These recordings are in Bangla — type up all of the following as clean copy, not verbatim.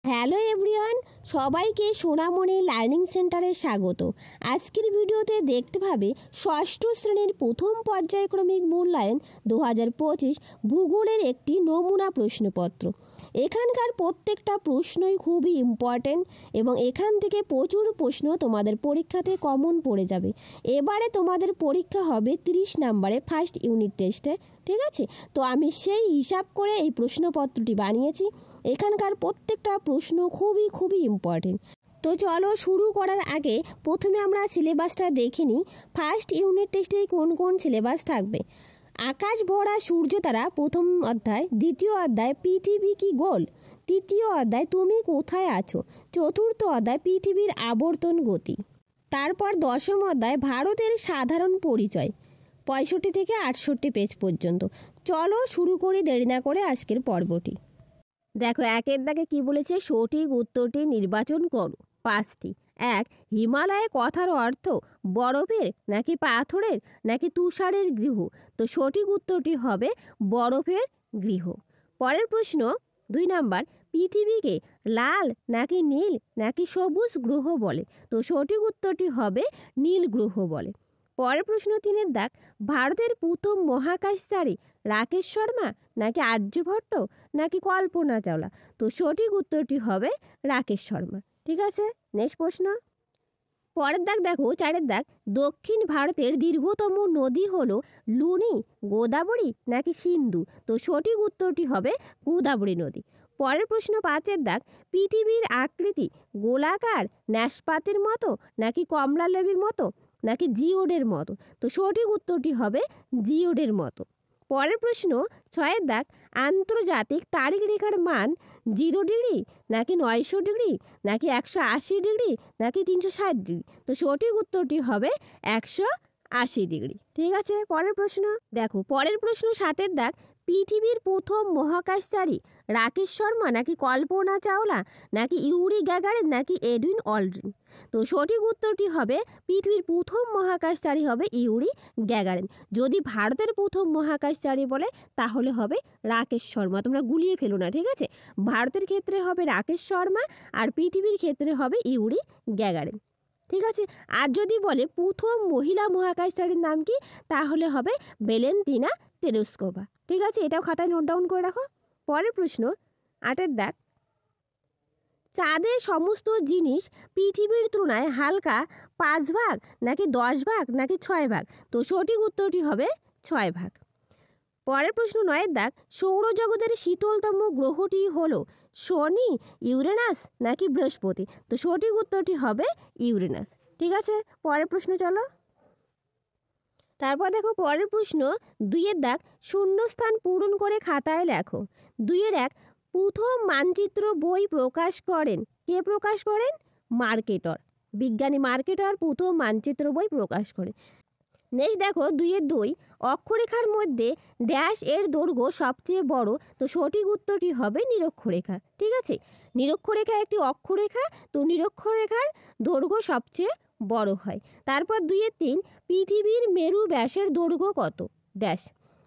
হ্যালো এভরিওয়ান, সবাইকে সোনামণি লার্নিং সেন্টারে স্বাগত। আজকের ভিডিওতে দেখতে পাবে ষষ্ঠ শ্রেণীর প্রথম পর্যায়ক্রমিক মূল্যায়ন 2025 ভূগোলের একটি নমুনা প্রশ্নপত্র। এখানকার প্রত্যেকটা প্রশ্নই খুবই ইম্পর্টেন্ট এবং এখান থেকে প্রচুর প্রশ্ন তোমাদের পরীক্ষাতে কমন পড়ে যাবে। এবারে তোমাদের পরীক্ষা হবে 30 নম্বরে ফার্স্ট ইউনিট টেস্টে, ঠিক আছে? তো আমি সেই হিসাব করে এই প্রশ্নপত্রটি বানিয়েছি। এখানকার প্রত্যেকটা প্রশ্ন খুবই ইম্পর্টেন্ট। তো চলো শুরু করার আগে প্রথমে আমরা সিলেবাসটা দেখে নিই। ফার্স্ট ইউনিট টেস্টে কোন কোন সিলেবাস থাকবে। আকাশ ভরা সূর্যতারা প্রথম অধ্যায়, দ্বিতীয় অধ্যায় পৃথিবী কি গোল, তৃতীয় অধ্যায় তুমি কোথায় আছো, চতুর্থ অধ্যায় পৃথিবীর আবর্তন গতি। তারপর দশম অধ্যায় ভারতের সাধারণ পরিচয়, 65 থেকে 68 পেজ পর্যন্ত। চলো শুরু করি দেরি না করে আজকের পর্বটি। দেখো একের দাগে কি বলেছে, সঠিক উত্তরটি নির্বাচন করো। 5টি। 1. হিমালয়ে কথার অর্থ বরফের নাকি পাথরের নাকি তুষারের গৃহ। তো সঠিক উত্তরটি হবে বরফের গৃহ। পরের প্রশ্ন 2 নাম্বার, পৃথিবীকে লাল নাকি নীল নাকি সবুজ গ্রহ বলে। তো সঠিক উত্তরটি হবে নীল গ্রহ বলে। পরের প্রশ্ন 3 দাগ, ভারতের প্রথম মহাকাশচারী রাকেশ শর্মা নাকি আর্যভট্ট নাকি কল্পনা চাওলা। তো সঠিক উত্তরটি হবে রাকেশ শর্মা, ঠিক আছে? নেক্সট প্রশ্ন। পরের দাগ দেখো 4 দাগ, দক্ষিণ ভারতের দীর্ঘতম নদী হলো লুনি, গোদাবরী নাকি সিন্ধু। তো সঠিক উত্তরটি হবে গোদাবরী নদী। পরের প্রশ্ন 5 দাগ, পৃথিবীর আকৃতি গোলাকার ন্যাসপাতের মতো নাকি কমলা লেবুর মতো নাকি জিওডের মতো। তো সঠিক উত্তরটি হবে জিওডের মতো। পরের প্রশ্ন 6 দাগ, আন্তর্জাতিক তারিখ রেখার মান 0 ডিগ্রি নাকি 900 ডিগ্রি নাকি 180 ডিগ্রি নাকি 360 ডিগ্রি। তো সঠিক উত্তরটি হবে 180 ডিগ্রি, ঠিক আছে? পরের প্রশ্ন দেখো, পরের প্রশ্ন 7 দাগ, পৃথিবীর প্রথম মহাকাশচারী রাকেশ শর্মা নাকি কল্পনা চাওলা নাকি ইউরি গ্যাগারিন নাকি এডুইন অলড্রিন। তো সঠিক উত্তরটি হবে পৃথিবীর প্রথম মহাকাশচারী হবে ইউরি গ্যাগারিন। যদি ভারতের প্রথম মহাকাশচারী বলে তাহলে হবে রাকেশ শর্মা, তোমরা গুলিয়ে ফেলো না, ঠিক আছে? ভারতের ক্ষেত্রে হবে রাকেশ শর্মা আর পৃথিবীর ক্ষেত্রে হবে ইউরি গ্যাগারিন, ঠিক আছে? আর যদি বলে প্রথম মহিলা মহাকাশচারীর নাম কি, তাহলে হবে ভ্যালেন্টিনা তেরেস্কোভা, ঠিক আছে? এটাও খাতায় নোট ডাউন করে রাখো। পরের প্রশ্ন 8 দাগ, চাঁদের সমস্ত জিনিস পৃথিবীর তুলনায় হালকা 5 ভাগ নাকি 10 ভাগ নাকি 6 ভাগ। তো সঠিক উত্তরটি হবে 6 ভাগ। পরের প্রশ্ন 9 দাগ, সৌরজগতের শীতলতম গ্রহটি হলো শনি, ইউরেনাস নাকি বৃহস্পতি। তো সঠিক উত্তরটি হবে ইউরেনাস, ঠিক আছে? পরের প্রশ্ন চলো। তারপর দেখো পরের প্রশ্ন 2 দাগ, শূন্যস্থান পূরণ করে খাতায় লেখো। 2-1, প্রথম মানচিত্র বই প্রকাশ করেন কে প্রকাশ করেন? মার্কেটর, বিজ্ঞানী মার্কেটর প্রথম মানচিত্র বই প্রকাশ করে। নেক্সট দেখো 2-2, অক্ষরেখার মধ্যে ড্যাশ এর দৈর্ঘ্য সবচেয়ে বড়। তো সঠিক উত্তরটি হবে নিরক্ষরেখা, ঠিক আছে? নিরক্ষরেখা একটি অক্ষরেখা, তো নিরক্ষরেখার দৈর্ঘ্য সবচেয়ে বড় হয়। তারপর 2-3, পৃথিবীর মেরু ব্যাসের দৈর্ঘ্য কত? ড্যাশ।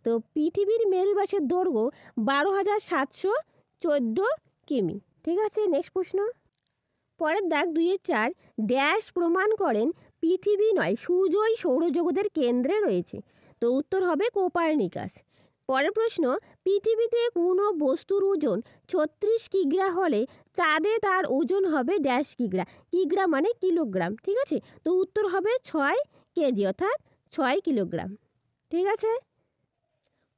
তো পৃথিবীর মেরু ব্যাসের দৈর্ঘ্য 12,714 কিমি, ঠিক আছে? নেক্সট প্রশ্ন। পরের দাগ 2-4, ড্যাশ প্রমাণ করেন পৃথিবী নয় সূর্যই সৌরজগতের কেন্দ্রে রয়েছে। তো উত্তর হবে কোপার্নিকাস। পরের প্রশ্ন, পৃথিবীতে কোনো বস্তুর ওজন 36 কিগ্রা হলে চাঁদে তার ওজন হবে ড্যাশ কিগ্রা। কিগ্রা মানে কিলোগ্রাম, ঠিক আছে? তো উত্তর হবে 6 কেজি, অর্থাৎ 6 কিলোগ্রাম, ঠিক আছে?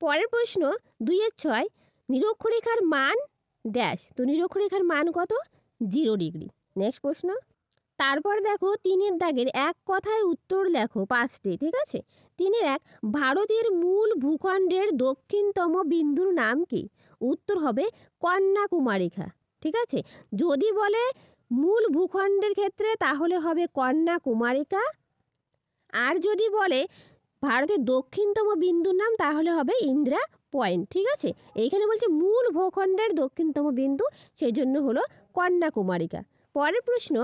পরের প্রশ্ন 2-6, নিরক্ষরেখার মান ড্যাশ। তো নিরক্ষরেখার মান কত? 0 ডিগ্রি। নেক্সট প্রশ্ন। তারপর দেখো 3 দাগের এক কথায় উত্তর লেখো 5টি, ঠিক আছে? 3-1, ভারতের মূল ভূখণ্ডের দক্ষিণতম বিন্দুর নাম কি? উত্তর হবে কন্যাকুমারিকা, ঠিক আছে? যদি বলে মূল ভূখণ্ডের ক্ষেত্রে তাহলে হবে কন্যাকুমারিকা, আর যদি বলে ভারতের দক্ষিণতম বিন্দুর নাম তাহলে হবে ইন্দিরা পয়েন্ট, ঠিক আছে? এইখানে বলছে মূল ভূখণ্ডের দক্ষিণতম বিন্দু, সেই জন্য হলো কন্যাকুমারিকা। পরের প্রশ্ন,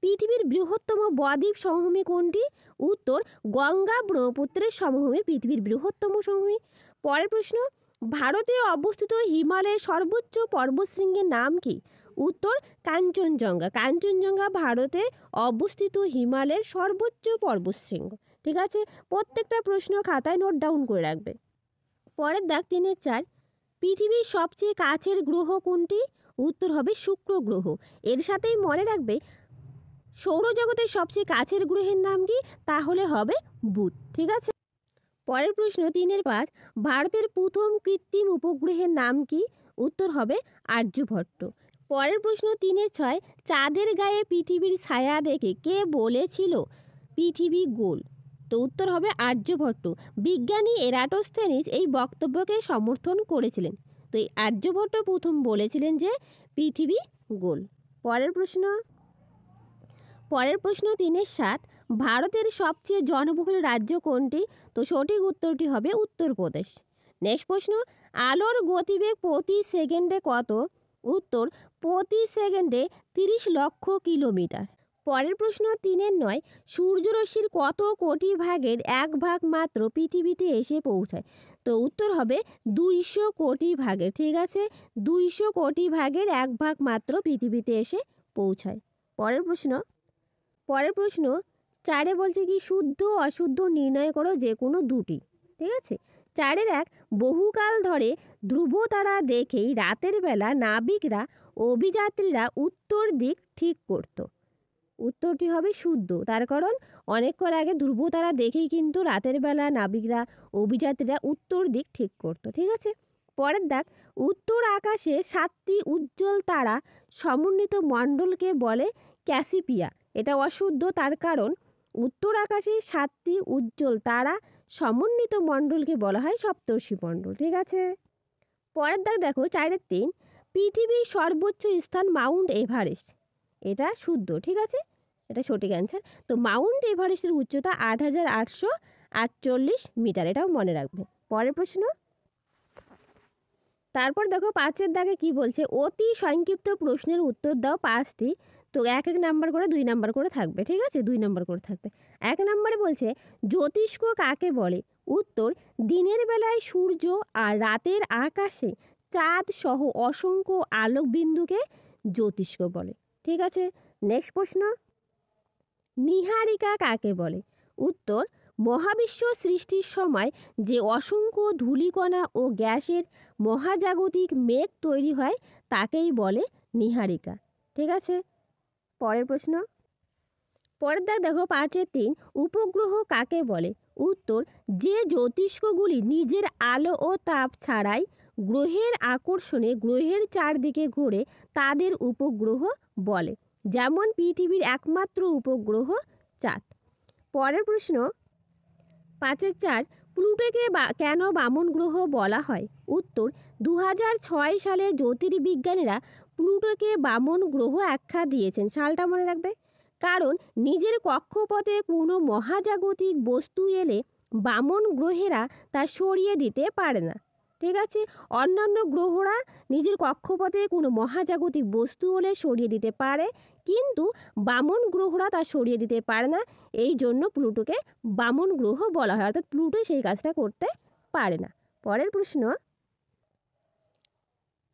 পৃথিবীর বৃহত্তম বদ্বীপ সমভূমি কোনটি? উত্তর গঙ্গা ব্রহ্মপুত্রের সমভূমি পৃথিবীর বৃহত্তম সমভূমি। পরের প্রশ্ন, ভারতে অবস্থিত হিমালয়ের সর্বোচ্চ পর্বতশৃঙ্গের নাম কি? উত্তর কাঞ্চনজঙ্ঘা। কাঞ্চনজঙ্ঘা ভারতে অবস্থিত হিমালয়ের সর্বোচ্চ পর্বতশৃঙ্গ। ঠিক আছে, প্রত্যেকটা প্রশ্ন খাতায় নোট ডাউন করে রাখবে। পরের দাগ 3-4, পৃথিবীর সবচেয়ে কাছের গ্রহ কোনটি? উত্তর হবে শুক্র গ্রহ। এর সাথেই মনে রাখবে সৌরজগতের সবচেয়ে কাছের গ্রহের নাম কি? তাহলে হবে বুধ। ঠিক আছে, পরের প্রশ্ন 3-5, ভারতের প্রথম কৃত্রিম উপগ্রহের নাম কি? উত্তর হবে আর্যভট্ট। পরের প্রশ্ন 3-6, চাঁদের গায়ে পৃথিবীর ছায়া দেখে কে বলেছিল পৃথিবী গোল? তো উত্তর হবে আর্যভট্ট। বিজ্ঞানী এরাটোস্থেনিস এই বক্তব্যকে সমর্থন করেছিলেন। তো এই আর্যভট্ট প্রথম বলেছিলেন যে পৃথিবী গোল। পরের প্রশ্ন 3-7, ভারতের সবচেয়ে জনবহুল রাজ্য কোনটি? তো সঠিক উত্তরটি হবে উত্তরপ্রদেশ। নেক্সট প্রশ্ন, আলোর গতিবেগ প্রতি সেকেন্ডে কত? উত্তর প্রতি সেকেন্ডে 30 লক্ষ কিলোমিটার। পরের প্রশ্ন 3-9, সূর্যরশ্মির কত কোটি ভাগের 1 ভাগ মাত্র পৃথিবীতে এসে পৌঁছায়? তো উত্তর হবে 200 কোটি ভাগের। ঠিক আছে, 200 কোটি ভাগের 1 ভাগ মাত্র পৃথিবীতে এসে পৌঁছায়। পরের প্রশ্ন 4 বলছে কি শুদ্ধ অশুদ্ধ নির্ণয় করো যে কোনো দুটি। ঠিক আছে, 4-1, বহুকাল ধরে ধ্রুবতারা দেখেই রাতের বেলা নাবিকরা অভিযাত্রীরা উত্তর দিক ঠিক করত। উত্তরটি হবে শুদ্ধ, তার কারণ অনেকক্ষণ আগে ধ্রুবতারা দেখেই কিন্তু রাতের বেলা নাবিকরা অভিযাত্রীরা উত্তর দিক ঠিক করত। ঠিক আছে, পরের দাগ, উত্তর আকাশে 7টি উজ্জ্বল তারা সমন্বিত মণ্ডলকে বলে ক্যাসিপিয়া। এটা অশুদ্ধ, তার কারণ উত্তর আকাশে 7টি উজ্জ্বল তারা সমন্বিত মণ্ডলকে বলা হয় সপ্তর্ষিমণ্ডল। ঠিক আছে, পরের দাগ দেখো 4-3, পৃথিবীর সর্বোচ্চ স্থান মাউন্ট এভারেস্ট। এটা শুদ্ধ। ঠিক আছে, এটা সঠিক অ্যান্সার। তো মাউন্ট এভারেস্টের উচ্চতা 8,848 মিটার, এটাও মনে রাখবে। পরের প্রশ্ন, তারপর দেখো 5-এর দাগে কি বলছে, অতি সংক্ষিপ্ত প্রশ্নের উত্তর দাও 5টি। তো 1 নাম্বার করে 2 নাম্বার করে থাকবে। ঠিক আছে, 2 নাম্বার করে থাকবে। 1 নম্বরে বলছে জ্যোতিষ্ক কাকে বলে? উত্তর দিনের বেলায় সূর্য আর রাতের আকাশে চাঁদ সহ অসংখ্য আলোকবিন্দুকে জ্যোতিষ্ক বলে। ঠিক আছে, নেক্সট প্রশ্ন, নীহারিকা কাকে বলে? উত্তর মহাবিশ্ব সৃষ্টির সময় যে অসংখ্য ধূলিকণা ও গ্যাসের মহাজাগতিক মেঘ তৈরি হয় তাকেই বলে নীহারিকা। ঠিক আছে, পরের প্রশ্ন, পরের দাগ দেখো 5-3, উপগ্রহ কাকে বলে? উত্তর যে জ্যোতিষ্কগুলি নিজের আলো ও তাপ ছাড়াই গ্রহের আকর্ষণে গ্রহের চারদিকে ঘোরে তাদের উপগ্রহ বলে, যেমন পৃথিবীর একমাত্র উপগ্রহ চাঁদ। পরের প্রশ্ন 5-4, প্লুটোকে কেন বামন গ্রহ বলা হয়? উত্তর 2006 সালে জ্যোতির্বিজ্ঞানীরা প্লুটোকে বামন গ্রহ আখ্যা দিয়েছেন। সালটা মনে রাখবে। কারণ নিজের কক্ষপথে কোনো মহাজাগতিক বস্তু এলে বামন গ্রহেরা তা সরিয়ে দিতে পারে না। ঠিক আছে, অন্যান্য গ্রহরা নিজের কক্ষপথে কোনো মহাজাগতিক বস্তু হলে সরিয়ে দিতে পারে, কিন্তু বামন গ্রহরা তা সরিয়ে দিতে পারে না। এই জন্য প্লুটোকে বামন গ্রহ বলা হয়, অর্থাৎ প্লুটো সেই কাজটা করতে পারে না। পরের প্রশ্ন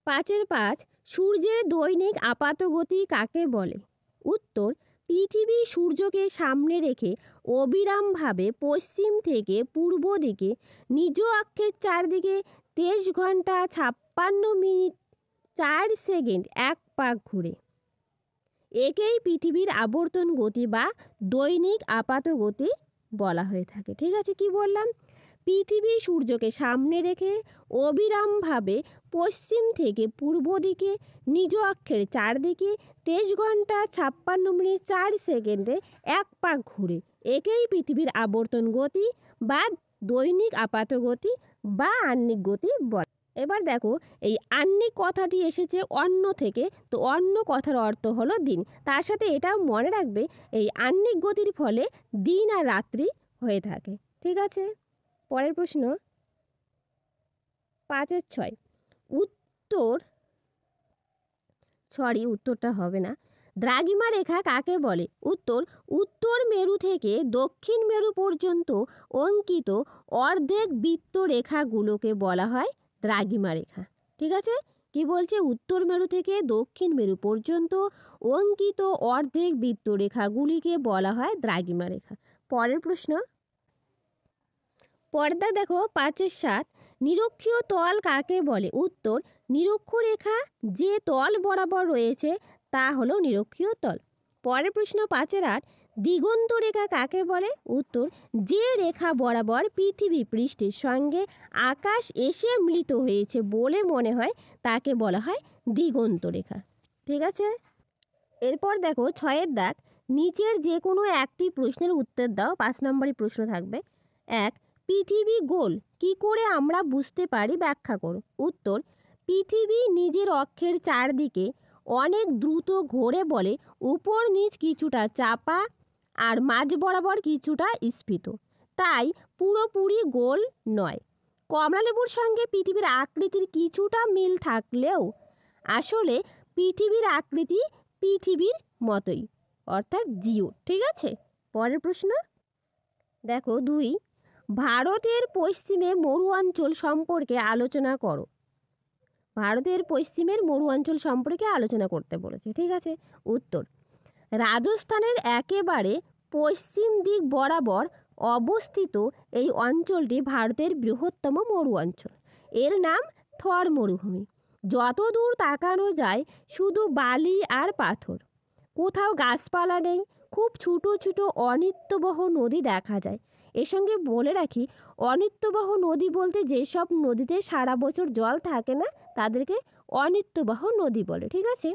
5-5, সূর্যের দৈনিক আপাতগতি কাকে বলে? উত্তর পৃথিবী সূর্যকে সামনে রেখে অবিরামভাবে পশ্চিম থেকে পূর্ব দিকে নিজ অক্ষের চারদিকে 23 ঘন্টা 56 মিনিট 4 সেকেন্ড 1 পাক ঘুরে। একেই পৃথিবীর আবর্তন গতি বা দৈনিক আপাতগতি বলা হয়ে থাকে। ঠিক আছে, কি বললাম? পৃথিবী সূর্যকে সামনে রেখে অবিরামভাবে পশ্চিম থেকে পূর্ব দিকে নিজ অক্ষের চারদিকে 23 ঘন্টা 56 মিনিট 4 সেকেন্ডে 1 পাক ঘুরে। একেই পৃথিবীর আবর্তন গতি বা দৈনিক আপাতগতি বা আহ্নিক গতি বলে। এবার দেখো এই আহ্নিক কথাটি এসেছে অন্য থেকে, তো অন্য কথার অর্থ হলো দিন। তার সাথে এটাও মনে রাখবে এই আহ্নিক গতির ফলে দিন আর রাত্রি হয়ে থাকে। ঠিক আছে, পরের প্রশ্ন 5-6, উত্তরটা হবে না। দ্রাঘিমা রেখা কাকে বলে? উত্তর উত্তর মেরু থেকে দক্ষিণ মেরু পর্যন্ত অঙ্কিত অর্ধেক বৃত্ত রেখাগুলোকে বলা হয় দ্রাঘিমা রেখা। ঠিক আছে, কি বলছে, উত্তর মেরু থেকে দক্ষিণ মেরু পর্যন্ত অঙ্কিত অর্ধেক বৃত্তরেখাগুলিকে বলা হয় দ্রাঘিমা রেখা। পরের প্রশ্ন, পর্দা দেখো 5-7, নিরক্ষীয় তল কাকে বলে? উত্তর, নিরক্ষরেখা যে তল বরাবর রয়েছে তা হলো নিরক্ষীয় তল। পরের প্রশ্ন 5-8, দিগন্ত রেখা কাকে বলে? উত্তর, যে রেখা বরাবর পৃথিবী পৃষ্ঠের সঙ্গে আকাশ এসে মিলিত হয়েছে বলে মনে হয় তাকে বলা হয় দিগন্ত রেখা। ঠিক আছে, এরপর দেখো 6-এর দাগ, নিচের যে কোনো একটি প্রশ্নের উত্তর দাও। 5 নম্বরের প্রশ্ন থাকবে। 1, পৃথিবী গোল কি করে আমরা বুঝতে পারি, ব্যাখ্যা করো। উত্তর, পৃথিবী নিজের অক্ষের চারদিকে অনেক দ্রুত ঘোরে বলে উপর নিচ কিছুটা চাপা আর মাঝ বরাবর কিছুটা স্ফীত, তাই পুরোপুরি গোল নয়। কমলালেবুর সঙ্গে পৃথিবীর আকৃতির কিছুটা মিল থাকলেও আসলে পৃথিবীর আকৃতি পৃথিবীর মতোই, অর্থাৎ জিও। ঠিক আছে, পরের প্রশ্ন দেখো 2, ভারতের পশ্চিমে মরু অঞ্চল সম্পর্কে আলোচনা করো। ভারতের পশ্চিমের মরু অঞ্চল সম্পর্কে আলোচনা করতে বলেছে। ঠিক আছে, উত্তর, রাজস্থানের একেবারে পশ্চিম দিক বরাবর অবস্থিত এই অঞ্চলটি ভারতের বৃহত্তম মরু অঞ্চল। এর নাম থর মরুভূমি। যত দূর তাকানো যায় শুধু বালি আর পাথর, কোথাও গাছপালা নেই, খুব ছোটো ছোটো অনিত্যবহ নদী দেখা যায়। এর সঙ্গে বলে রাখি, অনিত্যবহ নদী বলতে যেসব নদীতে সারা বছর জল থাকে না তাদেরকে অনিত্যবহ নদী বলে। ঠিক আছে,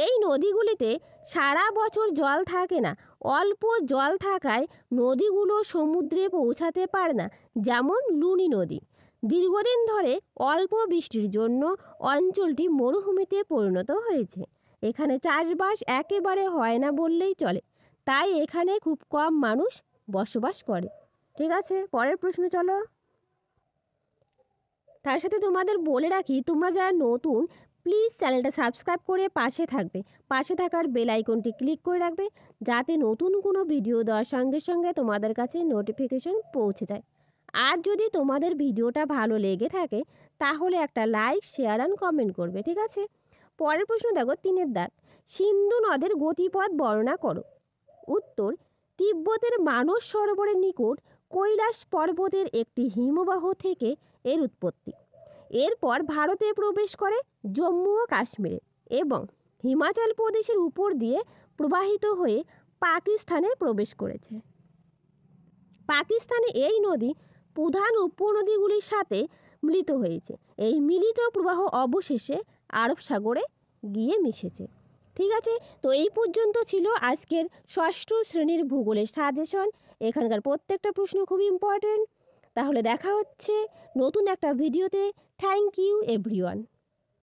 এই নদীগুলিতে সারা বছর জল থাকে না, অল্প জল থাকায় নদীগুলো সমুদ্রে পৌঁছাতে পারে না, যেমন লুনি নদী। দীর্ঘদিন ধরে অল্প বৃষ্টির জন্য অঞ্চলটি মরুভূমিতে পরিণত হয়েছে। এখানে চাষবাস একেবারে হয় না বললেই চলে, তাই এখানে খুব কম মানুষ বসবাস করে। ঠিক আছে, পরের প্রশ্ন চলো। তার সাথে তোমাদের বলে রাখি, তোমরা যারা নতুন প্লিজ চ্যানেলটা সাবস্ক্রাইব করে পাশে থাকবে, পাশে থাকার বেল আইকনটি ক্লিক করে রাখবে যাতে নতুন কোনো ভিডিও দেওয়ার সঙ্গে সঙ্গে তোমাদের কাছে নোটিফিকেশন পৌঁছে যায়। আর যদি তোমাদের ভিডিওটা ভালো লেগে থাকে তাহলে একটা লাইক, শেয়ার অ্যান্ড কমেন্ট করবে। ঠিক আছে, পরের প্রশ্ন দেখো 3-এর দাগ, সিন্ধু নদের গতিপথ বর্ণনা করো। উত্তর, তিব্বতের মানস সরোবরের নিকট কৈলাস পর্বতের একটি হিমবাহ থেকে এর উৎপত্তি। এরপর ভারতে প্রবেশ করে জম্মু ও কাশ্মীরে এবং হিমাচল প্রদেশের উপর দিয়ে প্রবাহিত হয়ে পাকিস্তানে প্রবেশ করেছে। পাকিস্তানে এই নদী প্রধান উপনদীগুলির সাথে মিলিত হয়েছে। এই মিলিত প্রবাহ অবশেষে আরব সাগরে গিয়ে মিশেছে। ঠিক আছে, তো এই পর্যন্ত ছিল আজকের ষষ্ঠ শ্রেণীর ভূগোলের সাজেশন। এখানকার প্রত্যেকটা প্রশ্ন খুব ইম্পর্টেন্ট। তাহলে দেখা হচ্ছে নতুন একটা ভিডিওতে। Thank you everyone.